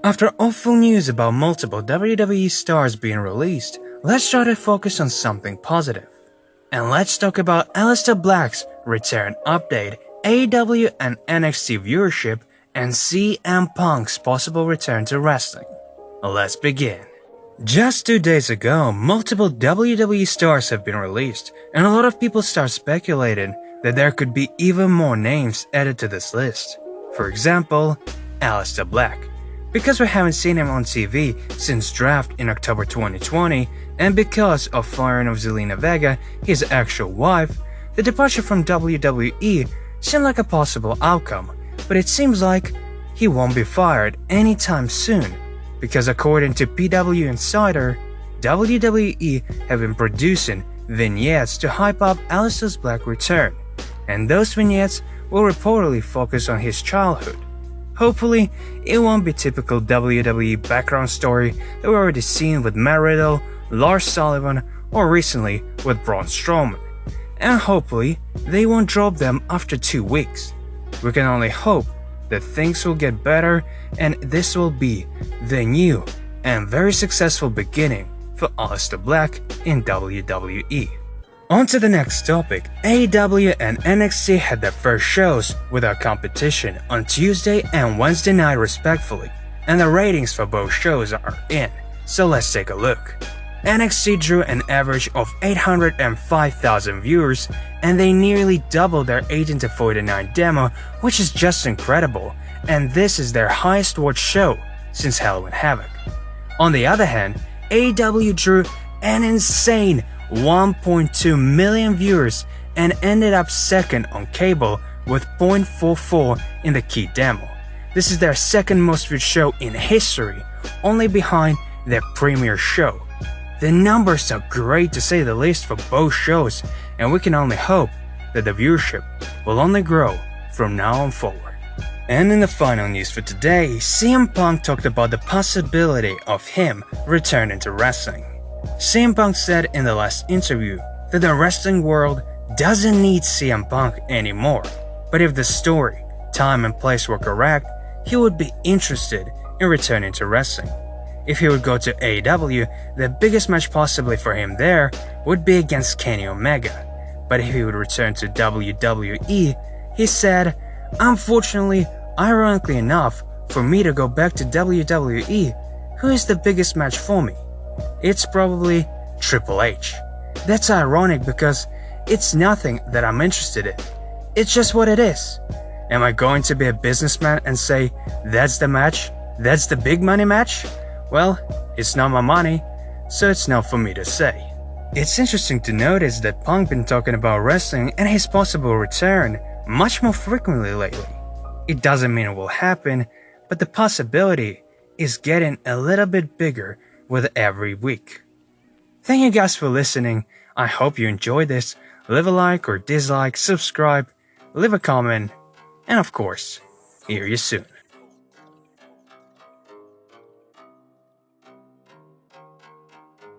After awful news about multiple WWE stars being released, let's try to focus on something positive. And let's talk about Aleister Black's return update, AEW and NXT viewership, and CM Punk's possible return to wrestling. Let's begin. Just 2 days ago, multiple WWE stars have been released, and a lot of people start speculating that there could be even more names added to this list. For example, Aleister Black. Because we haven't seen him on TV since Draft in October 2020, and because of firing of Zelina Vega, his actual wife, the departure from WWE seemed like a possible outcome, but it seems like he won't be fired anytime soon, because according to PW Insider, WWE have been producing vignettes to hype up Aleister Black Rturn, and those vignettes will reportedly focus on his childhood. Hopefully, it won't be typical WWE background story that we've already seen with Matt Riddle, Lars Sullivan, or recently with Braun Strowman. And hopefully, they won't drop them after 2 weeks. We can only hope that things will get better and this will be the new and very successful beginning for Aleister Black in WWE. On to the next topic. AEW and NXT had their first shows without competition on Tuesday and Wednesday night respectively, and the ratings for both shows are in, so let's take a look. NXT drew an average of 805,000 viewers, and they nearly doubled their 18-49 demo, which is just incredible, and this is their highest watched show since Halloween Havoc. On the other hand, AEW drew an insane 1.2 million viewers and ended up second on cable with 0.44 in the key demo. This is their second most viewed show in history, only behind their premiere show. The numbers are great to say the least for both shows, and we can only hope that the viewership will only grow from now on forward. And in the final news for today, CM Punk talked about the possibility of him returning to wrestling. CM Punk said in the last interview that the wrestling world doesn't need CM Punk anymore, but if the story, time and place were correct, he would be interested in returning to wrestling. If he would go to AEW, the biggest match possibly for him there would be against Kenny Omega, but if he would return to WWE, he said, "Unfortunately, ironically enough, for me to go back to WWE, who is the biggest match for me? It's probably Triple H. That's ironic because it's nothing that I'm interested in. It's just what it is. Am I going to be a businessman and say, that's the match? That's the big money match? Well, it's not my money, so it's not for me to say." It's interesting to notice that Punk been talking about wrestling and his possible return much more frequently lately. It doesn't mean it will happen, but the possibility is getting a little bit bigger with every week. Thank you guys for listening. I hope you enjoyed this. Leave a like or dislike, subscribe, leave a comment, and of course, hear you soon.